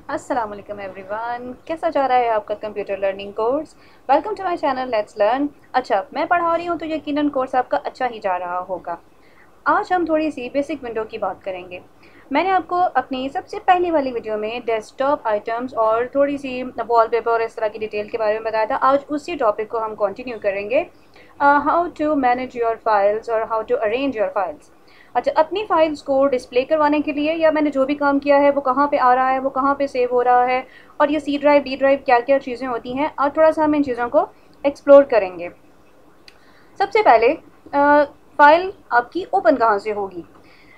अस्सलाम वालेकुम एवरीवन, कैसा जा रहा है आपका computer learning course. Welcome to my channel let's learn. अच्छा, मैं पढ़ा रही हूँ तो यकीनन कोर्स आपका अच्छा ही जा रहा होगा। आज हम थोड़ी सी बेसिक विंडो की बात करेंगे। मैंने आपको अपनी सबसे पहली वाली वीडियो में डेस्कटॉप आइटम्स और थोड़ी सी वॉलपेपर और इस तरह की डिटेल के बारे में बताया था। आज उसी टॉपिक को हम कंटिन्यू करेंगे, how to manage your files और how to arrange your files. अच्छा, अपनी फाइल्स को डिस्प्ले करवाने के लिए या मैंने जो भी काम किया है वो कहाँ पे आ रहा है, वो कहाँ पे सेव हो रहा है, और ये सी ड्राइव डी ड्राइव क्या क्या चीज़ें होती हैं, और थोड़ा सा हम इन चीज़ों को एक्सप्लोर करेंगे। सबसे पहले फाइल आपकी ओपन कहाँ से होगी।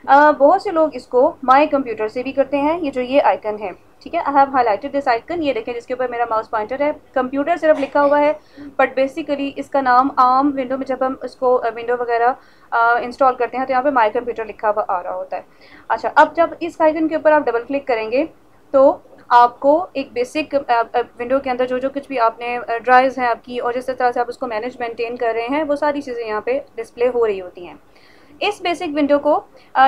बहुत से लोग इसको माई कंप्यूटर से भी करते हैं। ये जो ये आइकन है, ठीक है, I have highlighted this icon, ये देखें जिसके ऊपर मेरा माउस पॉइंटर है। कंप्यूटर सिर्फ लिखा हुआ है, बट बेसिकली इसका नाम आम विंडो में जब हम इसको विंडो वगैरह इंस्टॉल करते हैं तो यहाँ पे माई कंप्यूटर लिखा हुआ आ रहा होता है। अच्छा, अब जब इस आइकन के ऊपर आप डबल क्लिक करेंगे तो आपको एक बेसिक विंडो के अंदर जो जो कुछ भी आपने ड्राइव्स हैं आपकी और जिस तरह से आप उसको मैनेज मेंटेन कर रहे हैं वो सारी चीज़ें यहाँ पे डिस्प्ले हो रही होती हैं। इस बेसिक विंडो को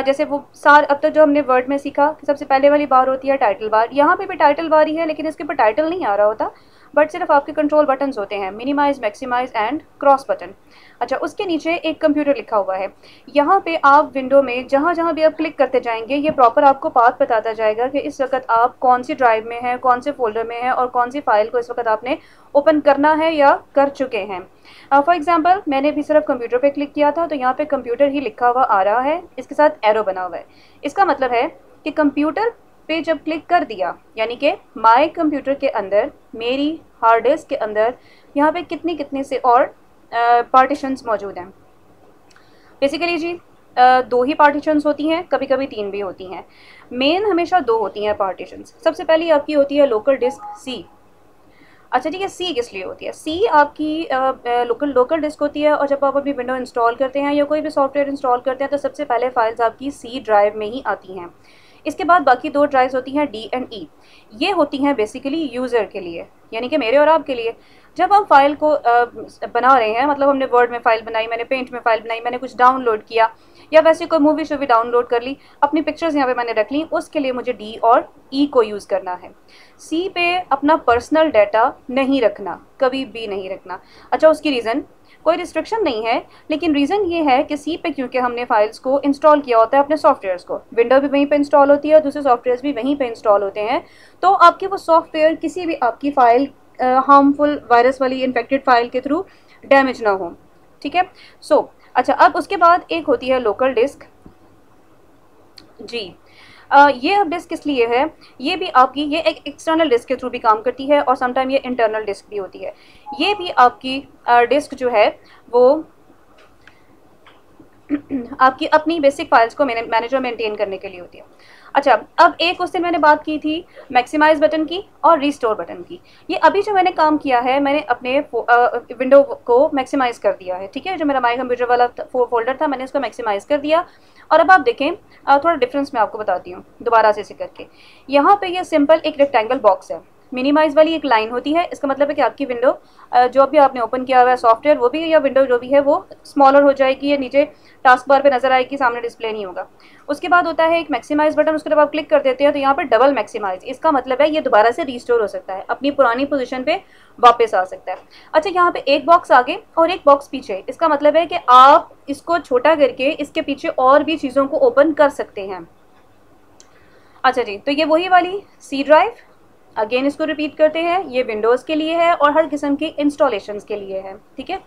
जैसे वो सार अब तक जो हमने वर्ड में सीखा कि सबसे पहले वाली बार होती है टाइटल बार। यहाँ पे भी टाइटल बार ही है, लेकिन इसके ऊपर टाइटल नहीं आ रहा होता, बट सिर्फ आपके कंट्रोल बटन्स होते हैं, minimise, maximise and cross button. अच्छा, उसके नीचे एक कंप्यूटर लिखा हुआ है। यहाँ पे आप विंडो में जहाँ जहाँ भी आप क्लिक करते जाएंगे ये प्रॉपर आपको पाथ बताता जाएगा कि इस वक्त आप कौन सी ड्राइव में हैं, कौन से फोल्डर में हैं और कौन सी फाइल को इस वक्त आपने ओपन करना है या कर चुके हैं। फॉर एग्जांपल मैंने भी सिर्फ कंप्यूटर पे क्लिक किया था तो यहाँ पे कंप्यूटर ही लिखा हुआ आ रहा है, इसके साथ एरो बना हुआ है। इसका मतलब है कि कंप्यूटर पे जब क्लिक कर दिया, यानी कि माय कंप्यूटर के अंदर, मेरी हार्ड डिस्क के अंदर यहाँ पे कितनी कितनी से और पार्टीशंस मौजूद हैं। बेसिकली जी दो ही पार्टीशंस होती हैं, कभी कभी तीन भी होती हैं। मेन हमेशा दो होती हैं पार्टीशंस। सबसे पहली आपकी होती है लोकल डिस्क सी। अच्छा ठीक है, सी किस लिए होती है? सी आपकी लोकल डिस्क होती है, और जब आप अपनी विंडो इंस्टॉल करते हैं या कोई भी सॉफ्टवेयर इंस्टॉल करते हैं तो सबसे पहले फाइल्स आपकी सी ड्राइव में ही आती हैं। इसके बाद बाकी दो ड्राइव्स होती हैं डी एंड ई। ये होती हैं बेसिकली यूज़र के लिए, यानी कि मेरे और आपके लिए। जब हम फाइल को बना रहे हैं, मतलब हमने वर्ड में फ़ाइल बनाई, मैंने पेंट में फ़ाइल बनाई, मैंने कुछ डाउनलोड किया या वैसे कोई मूवी शूवी डाउनलोड कर ली, अपनी पिक्चर्स यहाँ पे मैंने रख ली, उसके लिए मुझे डी और ई को यूज़ करना है। सी पे अपना पर्सनल डाटा नहीं रखना, कभी भी नहीं रखना। अच्छा, उसकी रीज़न कोई रिस्ट्रिक्शन नहीं है, लेकिन रीज़न ये है कि सी पे क्योंकि हमने फाइल्स को इंस्टॉल किया होता है, अपने सॉफ्टवेयर्स को, विंडो भी वहीं पे इंस्टॉल होती है और दूसरे सॉफ्टवेयर्स भी वहीं पे इंस्टॉल होते हैं, तो आपके वो सॉफ्टवेयर किसी भी आपकी फ़ाइल हार्मफुल वायरस वाली इन्फेक्टेड फाइल के थ्रू डैमेज ना हो। ठीक है, अच्छा, अब उसके बाद एक होती है लोकल डिस्क जी। ये अब डिस्क किस लिए है? ये भी आपकी, ये एक एक्सटर्नल डिस्क के थ्रू भी काम करती है और समटाइम ये इंटरनल डिस्क भी होती है। ये भी आपकी डिस्क जो है वो आपकी अपनी बेसिक फाइल्स को मैनेजर मेंटेन करने के लिए होती है। अच्छा, अब एक उस दिन मैंने बात की थी मैक्सिमाइज बटन की और रीस्टोर बटन की। ये अभी जो मैंने काम किया है, मैंने अपने विंडो को मैक्सिमाइज कर दिया है। ठीक है, जो मेरा माई कंप्यूटर वाला फोल्डर था मैंने इसको मैक्सिमाइज कर दिया। और अब आप देखें, थोड़ा डिफरेंस मैं आपको बताती हूँ दोबारा से करके। यहाँ पे ये सिंपल एक रेक्टेंगल बॉक्स है, मिनिमाइज वाली एक लाइन होती है। इसका मतलब है कि आपकी विंडो जो भी आपने ओपन किया हुआ है सॉफ्टवेयर वो भी, या विंडो जो भी है वो स्मॉलर हो जाएगी, या नीचे टास्क बार पे नजर आएगी, सामने डिस्प्ले नहीं होगा। उसके बाद होता है एक मैक्सिमाइज बटन, उसको जब आप क्लिक कर देते हैं तो यहाँ पर डबल मैक्सिमाइज, इसका मतलब है ये दोबारा से रीस्टोर हो सकता है, अपनी पुरानी पोजीशन पे वापस आ सकता है। अच्छा, यहाँ पे एक बॉक्स आगे और एक बॉक्स पीछे, इसका मतलब है कि आप इसको छोटा करके इसके पीछे और भी चीज़ों को ओपन कर सकते हैं। अच्छा जी, तो ये वही वाली सी ड्राइव, अगेन इसको रिपीट करते हैं, ये विंडोज़ के लिए है और हर किस्म के इंस्टॉलेशंस के लिए है। ठीक है,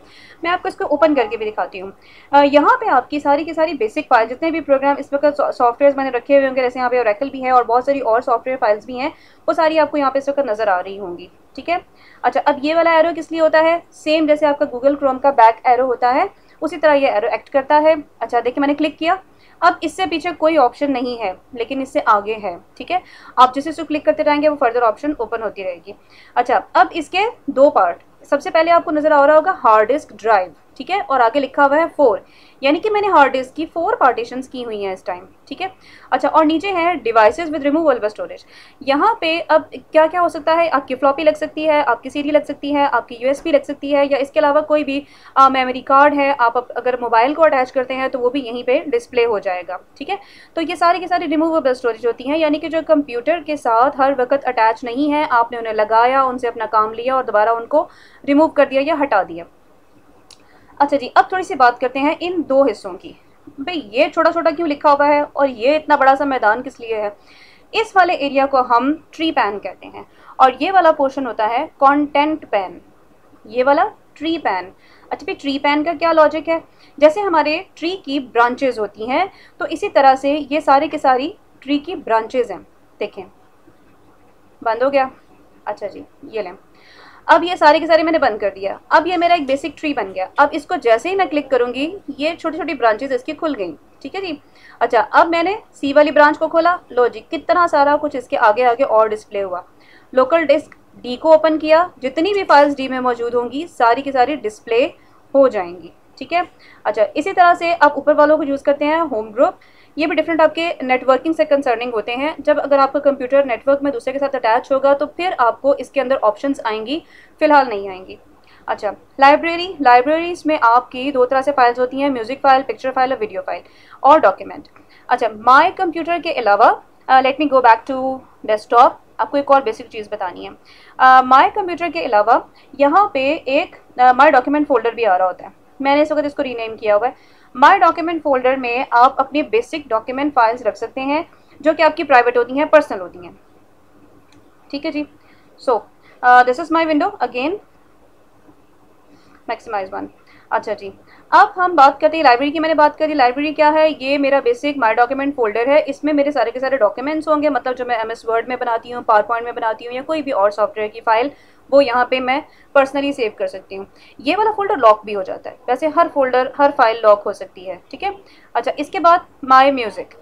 मैं आपको इसको ओपन करके भी दिखाती हूँ। यहाँ पे आपकी सारी की सारी बेसिक फाइल, जितने भी प्रोग्राम इस वक्त सॉफ्टवेयर मैंने रखे हुए होंगे, जैसे यहाँ पे ओरेकल भी है और बहुत सारी और सॉफ्टवेयर फाइल्स भी हैं, वो सारी आपको यहाँ पे इस वक्त नज़र आ रही होंगी। ठीक है, अच्छा, अब ये वाला एरो किस लिए होता है? सेम जैसे आपका गूगल क्रोम का बैक एरो होता है, उसी तरह ये एरो एक्ट करता है। अच्छा देखिए, मैंने क्लिक किया, अब इससे पीछे कोई ऑप्शन नहीं है, लेकिन इससे आगे है। ठीक है, आप जैसे इसको क्लिक करते रहेंगे वो फर्दर ऑप्शन ओपन होती रहेगी। अच्छा, अब इसके दो पार्ट, सबसे पहले आपको नजर आ रहा होगा हार्ड डिस्क ड्राइव। ठीक है, और आगे लिखा हुआ है 4, यानी कि मैंने हार्ड डिस्क की 4 पार्टीशंस की हुई हैं इस टाइम, ठीक है। अच्छा, और नीचे है डिवाइसेस विद रिमूवेबल स्टोरेज। यहाँ पे अब क्या क्या हो सकता है, आपकी फ्लॉपी लग सकती है, आपकी सीडी लग सकती है, आपकी यूएसबी लग सकती है, या इसके अलावा कोई भी मेमोरी कार्ड है। आप अगर मोबाइल को अटैच करते हैं तो वो भी यहीं पे डिस्प्ले हो जाएगा, ठीक है। तो ये सारी की सारी रिमूवेबल स्टोरेज होती हैं, यानी कि जो कंप्यूटर के साथ हर वक्त अटैच नहीं है, आपने उन्हें लगाया, उनसे अपना काम लिया और दोबारा उनको रिमूव कर दिया या हटा दिया। अच्छा जी, अब थोड़ी सी बात करते हैं इन दो हिस्सों की। भाई ये छोटा छोटा क्यों लिखा हुआ है और ये इतना बड़ा सा मैदान किस लिए है? इस वाले एरिया को हम ट्री पैन कहते हैं और ये वाला पोर्शन होता है कंटेंट पैन, ये वाला ट्री पैन। अच्छा भाई, ट्री पैन का क्या लॉजिक है? जैसे हमारे ट्री की ब्रांचेज होती हैं, तो इसी तरह से ये सारी की सारी ट्री की ब्रांचेज हैं। देखें, बंद हो गया। अच्छा जी, ये लें। अब ये सारे के सारे मैंने बंद कर दिया। अब ये मेरा एक बेसिक ट्री बन गया। अब इसको जैसे ही मैं क्लिक करूंगी, ये छोटी छोटी ब्रांचेस इसकी खुल गई, ठीक है जी। अच्छा, अब मैंने सी वाली ब्रांच को खोला, लो जी, कितना सारा कुछ इसके आगे आगे और डिस्प्ले हुआ। लोकल डिस्क डी को ओपन किया, जितनी भी फाइल्स डी में मौजूद होंगी सारी की सारी डिस्प्ले हो जाएंगी, ठीक है। अच्छा, इसी तरह से आप ऊपर वालों को यूज़ करते हैं होम ग्रुप। ये भी डिफरेंट आपके नेटवर्किंग से कंसर्निंग होते हैं। जब अगर आपका कंप्यूटर नेटवर्क में दूसरे के साथ अटैच होगा तो फिर आपको इसके अंदर ऑप्शंस आएंगी, फिलहाल नहीं आएंगी। अच्छा, लाइब्रेरीज में आपकी दो तरह से फाइल्स होती हैं, म्यूजिक फाइल, पिक्चर फाइल और वीडियो फाइल और डॉक्यूमेंट। अच्छा, माई कंप्यूटर के अलावा let me go back to desktop. आपको एक और बेसिक चीज़ बतानी है। माई कंप्यूटर के अलावा यहाँ पे एक माई डॉक्यूमेंट फोल्डर भी आ रहा होता है। मैंने इस वक्त इसको रीनेम किया हुआ है। माई डॉक्यूमेंट फोल्डर में आप अपनी बेसिक डॉक्यूमेंट फाइल्स रख सकते हैं जो कि आपकी प्राइवेट होती हैं, पर्सनल होती हैं, ठीक है जी। So this is my window again, maximise one. अच्छा जी, अब हम बात करते हैं लाइब्रेरी की। मैंने बात करी लाइब्रेरी क्या है, ये मेरा बेसिक माई डॉक्यूमेंट फोल्डर है। इसमें मेरे सारे के सारे डॉक्यूमेंट्स होंगे, मतलब जो मैं एमएस वर्ड में बनाती हूँ, पावर पॉइंट में बनाती हूँ या कोई भी और सॉफ्टवेयर की फाइल, वो यहाँ पे मैं पर्सनली सेव कर सकती हूँ। ये वाला फोल्डर लॉक भी हो जाता है, वैसे हर फोल्डर हर फाइल लॉक हो सकती है, ठीक है। अच्छा, इसके बाद माई म्यूज़िक,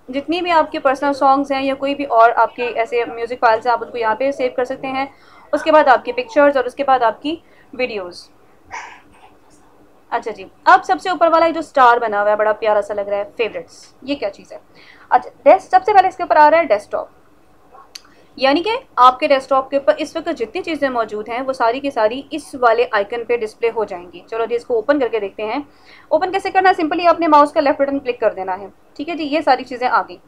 जितनी भी आपके पर्सनल सॉन्ग्स हैं या कोई भी और आपके ऐसे म्यूज़िक फाइल्स हैं, आप उनको यहाँ पे सेव कर सकते हैं। उसके बाद आपकी पिक्चर्स और उसके बाद आपकी वीडियोज़। अच्छा जी, अब सबसे ऊपर वाला जो स्टार बना हुआ है, बड़ा प्यारा सा लग रहा है, फेवरेट्स, ये क्या चीज़ है? अच्छा, सबसे पहले इसके ऊपर आ रहा है डेस्कटॉप, यानी कि आपके डेस्कटॉप के ऊपर इस वक्त जितनी चीज़ें मौजूद हैं वो सारी की सारी इस वाले आइकन पे डिस्प्ले हो जाएंगी। चलो जी, इसको ओपन करके देखते हैं। ओपन कैसे करना है? सिंपली आपने माउस का लेफ्ट बटन क्लिक कर देना है, ठीक है जी। ये सारी चीज़ें आ गई,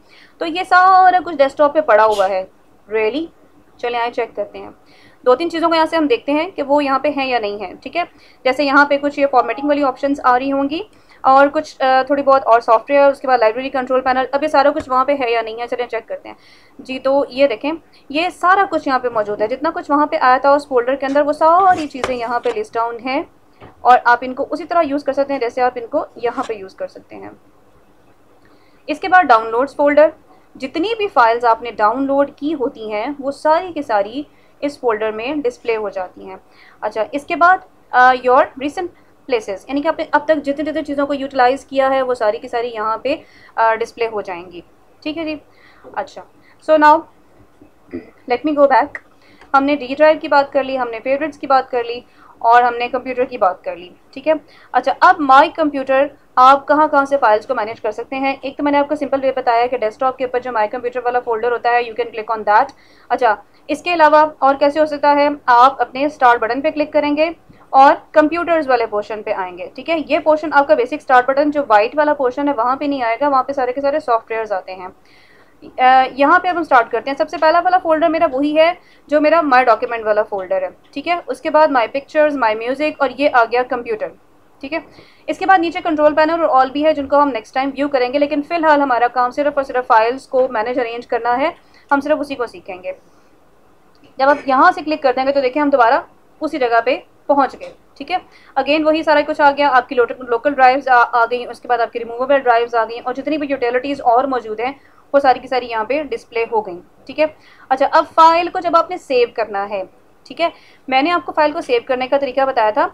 तो ये सारा कुछ डेस्कटॉप पे पड़ा हुआ है। रियली? चलिए आए चेक करते हैं। दो तीन चीज़ों को यहाँ से हम देखते हैं कि वो यहाँ पे हैं या नहीं है, ठीक है। जैसे यहाँ पे कुछ ये फॉर्मेटिंग वाली ऑप्शंस आ रही होंगी और कुछ थोड़ी बहुत और सॉफ्टवेयर, उसके बाद लाइब्रेरी कंट्रोल पैनल। अब ये सारा कुछ वहाँ पे है या नहीं है, चलिए चेक करते हैं जी। तो ये देखें, ये सारा कुछ यहाँ पे मौजूद है। जितना कुछ वहाँ पे आया था उस फोल्डर के अंदर, वो सारी चीज़ें यहाँ पे लिस्ट डाउन हैं और आप इनको उसी तरह यूज़ कर सकते हैं जैसे आप इनको यहाँ पे यूज़ कर सकते हैं। इसके बाद डाउनलोड्स फोल्डर, जितनी भी फाइल्स आपने डाउनलोड की होती हैं वो सारी की सारी इस फोल्डर में डिस्प्ले हो जाती हैं। अच्छा, इसके बाद योर रिसेंट प्लेसेस, यानी कि आपने अब तक जितने जितने चीज़ों को यूटिलाइज़ किया है वो सारी की सारी यहाँ पे डिस्प्ले हो जाएंगी, ठीक है जी। अच्छा, so now let me go back. हमने डी ड्राइव की बात कर ली, हमने फेवरेट्स की बात कर ली और हमने कंप्यूटर की बात कर ली, ठीक है। अच्छा, अब माई कंप्यूटर आप कहाँ कहाँ से फाइल्स को मैनेज कर सकते हैं? एक तो मैंने आपको सिंपल वे बताया कि डेस्कटॉप के ऊपर जो माई कंप्यूटर वाला फोल्डर होता है, you can click on that. अच्छा, इसके अलावा और कैसे हो सकता है? आप अपने स्टार्ट बटन पे क्लिक करेंगे और कंप्यूटर्स वाले पोर्शन पे आएंगे, ठीक है। ये पोर्शन आपका बेसिक स्टार्ट बटन जो वाइट वाला पोर्शन है वहाँ पे नहीं आएगा, वहाँ पे सारे के सारे सॉफ्टवेयर्स आते हैं। यहाँ पे अब हम स्टार्ट करते हैं। सबसे पहला वाला फोल्डर मेरा वही है जो मेरा माई डॉक्यूमेंट वाला फोल्डर है, ठीक है। उसके बाद माई पिक्चर्स, माई म्यूजिक और ये आ गया कंप्यूटर, ठीक है। इसके बाद नीचे कंट्रोल पैनल और ऑल भी है जिनको हम नेक्स्ट टाइम व्यू करेंगे, लेकिन फिलहाल हमारा काम सिर्फ और सिर्फ फाइल्स को मैनेज अरेंज करना है, हम सिर्फ उसी को सीखेंगे। जब आप यहाँ से क्लिक कर देंगे तो देखिए हम दोबारा उसी जगह पे पहुँच गए, ठीक है। अगेन वही सारा कुछ आ गया, आपकी लोकल ड्राइव्स आ गई, उसके बाद आपकी रिमूवेबल ड्राइव्स आ गई और जितनी भी यूटिलिटीज़ और मौजूद हैं वो सारी की सारी यहाँ पे डिस्प्ले हो गई, ठीक है। अच्छा, अब फाइल को जब आपने सेव करना है, ठीक है, मैंने आपको फाइल को सेव करने का तरीका बताया था।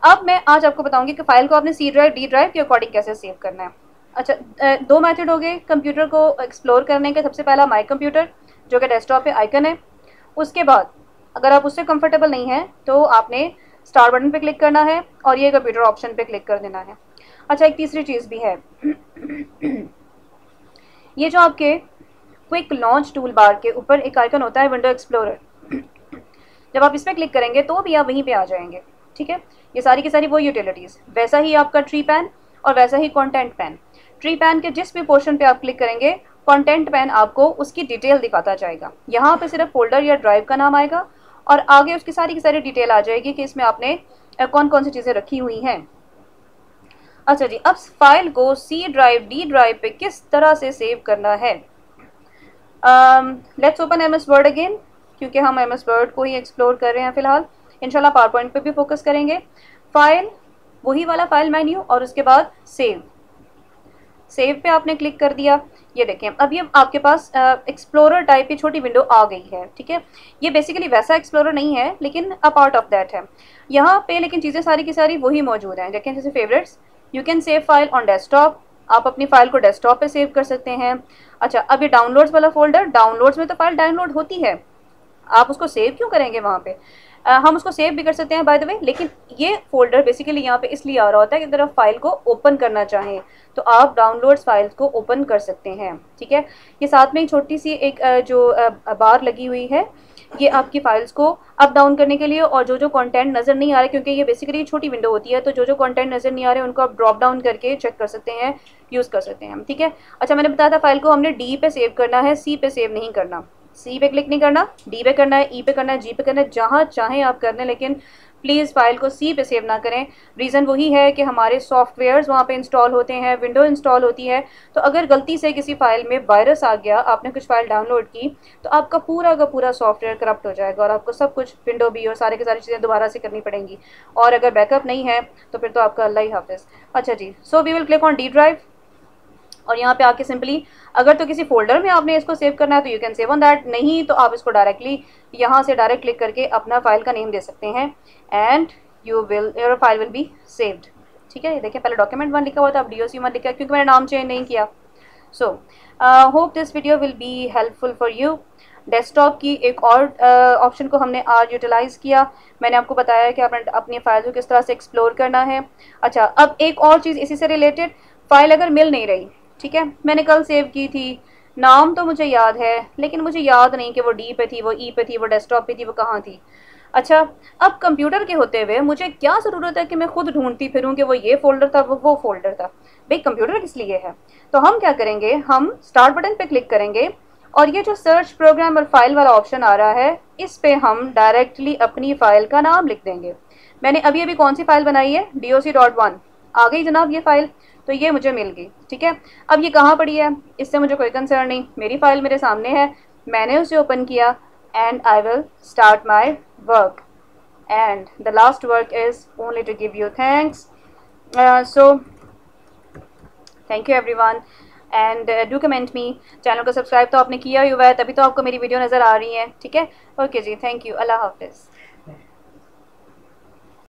अब मैं आज आपको बताऊंगी कि फाइल को आपने सी ड्राइव, डी ड्राइव के अकॉर्डिंग कैसे सेव करना है। अच्छा, दो मेथड हो गए कंप्यूटर को एक्सप्लोर करने के। सबसे पहला माई कंप्यूटर जो कि डेस्कटॉप पे आइकन है। उसके बाद अगर आप उससे कंफर्टेबल नहीं हैं तो आपने स्टार्ट बटन पे क्लिक करना है और ये कंप्यूटर ऑप्शन पे क्लिक कर देना है। अच्छा, एक तीसरी चीज़ भी है ये जो आपके क्विक लॉन्च टूल बार के ऊपर एक आइकन होता है विंडो एक्सप्लोरर, जब आप इस पर क्लिक करेंगे तो भी आप वहीं पे आ जाएंगे। ठीक है, ये सारी की सारी वो यूटिलिटीज़, वैसा ही आपका ट्री पैन और वैसा ही कंटेंट पैन। ट्री पैन के जिस भी पोर्शन पे आप क्लिक करेंगे, कंटेंट पैन आपको उसकी डिटेल दिखाता जाएगा। यहाँ पे सिर्फ फोल्डर या ड्राइव का नाम आएगा और आगे उसकी सारी की सारी डिटेल आ जाएगी कि इसमें आपने कौन कौन सी चीज़ें रखी हुई हैं। अच्छा जी, अब फाइल को सी ड्राइव, डी ड्राइव पे किस तरह से सेव करना है। Let's open MS word again, क्योंकि हम एमएस वर्ड को ही एक्सप्लोर कर रहे हैं फिलहाल। इंशाल्लाह पावर पॉइंट पे भी फोकस करेंगे। फाइल, वही वाला फाइल मेन्यू और उसके बाद सेव। सेव पे आपने क्लिक कर दिया। ये देखें, अब ये आपके पास एक्सप्लोरर टाइप की छोटी विंडो आ गई है। ठीक है, ये बेसिकली वैसा एक्सप्लोरर नहीं है लेकिन अ पार्ट ऑफ दैट है यहाँ पे, लेकिन चीज़ें सारी की सारी वही मौजूद हैं। देखें, जैसे favourites, you can save file on desktop, आप अपनी फाइल को डेस्कटॉप पे सेव कर सकते हैं। अच्छा, अब ये डाउनलोड्स वाला फोल्डर, डाउनलोड्स में तो फाइल डाउनलोड होती है, आप उसको सेव क्यों करेंगे वहाँ पे। हम उसको सेव भी कर सकते हैं बाय द वे, लेकिन ये फोल्डर बेसिकली यहाँ पे इसलिए आ रहा होता है कि अगर आप फाइल को ओपन करना चाहें तो आप डाउनलोड्स फाइल्स को ओपन कर सकते हैं। ठीक है, ये साथ में एक छोटी सी एक जो बार लगी हुई है, ये आपकी फाइल्स को अप डाउन करने के लिए, और जो जो कंटेंट नज़र नहीं आ रहा, क्योंकि ये बेसिकली छोटी विंडो होती है, तो जो जो कंटेंट नज़र नहीं आ रहे उनको आप ड्रॉप डाउन करके चेक कर सकते हैं, यूज़ कर सकते हैं। ठीक है, अच्छा, मैंने बताया था फाइल को हमने डी पे सेव करना है, सी पे सेव नहीं करना। सी पे क्लिक नहीं करना, डी पे करना है, ई पे करना है, जी पे करना है, जहाँ चाहें आप कर लें, लेकिन प्लीज़ फाइल को सी पे सेव ना करें। रीज़न वही है कि हमारे सॉफ्टवेयर्स वहाँ पे इंस्टॉल होते हैं, विंडो इंस्टॉल होती है, तो अगर गलती से किसी फाइल में वायरस आ गया, आपने कुछ फाइल डाउनलोड की, तो आपका पूरा का पूरा सॉफ्टवेयर करप्ट हो जाएगा और आपको सब कुछ विंडो भी और सारी की सारी चीज़ें दोबारा से करनी पड़ेंगी, और अगर बैकअप नहीं है तो फिर तो आपका अल्लाह ही हाफिज़। अच्छा जी, so we will click on D drive और यहाँ पे आके सिंपली, अगर तो किसी फोल्डर में आपने इसको सेव करना है तो you can save on that, नहीं तो आप इसको डायरेक्टली यहाँ से डायरेक्ट क्लिक करके अपना फाइल का नेम दे सकते हैं and your file will be saved. ठीक है, ये देखिए पहले डॉक्यूमेंट 1 लिखा हुआ था, अब DOC1 लिखा है क्योंकि मैंने नाम चेंज नहीं किया। So hope this video will be helpful for you. Desktop की एक और ऑप्शन को हमने आज यूटिलाइज़ किया। मैंने आपको बताया कि आपने अपनी फाइल को किस तरह से एक्सप्लोर करना है। अच्छा, अब एक और चीज़ इसी से रिलेटेड, फाइल अगर मिल नहीं रही, ठीक है, मैंने कल सेव की थी, नाम तो मुझे याद है लेकिन मुझे याद नहीं कि वो डी पे थी, वो ई पे थी, वो डेस्कटॉप पे थी, वो कहाँ थी। अच्छा, अब कंप्यूटर के होते हुए मुझे क्या ज़रूरत है कि मैं खुद ढूंढती फिरूँ कि वो ये फोल्डर था, वो फोल्डर था। भाई कंप्यूटर किस लिए है, तो हम क्या करेंगे, हम स्टार्ट बटन पे क्लिक करेंगे और ये जो सर्च प्रोग्राम और फाइल वाला ऑप्शन आ रहा है, इस पे हम डायरेक्टली अपनी फ़ाइल का नाम लिख देंगे। मैंने अभी अभी कौन सी फ़ाइल बनाई है, DOC.1 आ गई जनाब ये फ़ाइल, तो ये मुझे मिल गई। ठीक है, अब ये कहाँ पड़ी है, इससे मुझे कोई कंसर्न नहीं, मेरी फ़ाइल मेरे सामने है, मैंने उसे ओपन किया and I will start my work and the last work is only to give you thanks. So thank you everyone and do comment me. Channel को सब्सक्राइब तो आपने किया ही हुआ है, तभी तो आपको मेरी वीडियो नज़र आ रही है। ठीक है, ओके जी, थैंक यू, अल्लाह हाफिज़।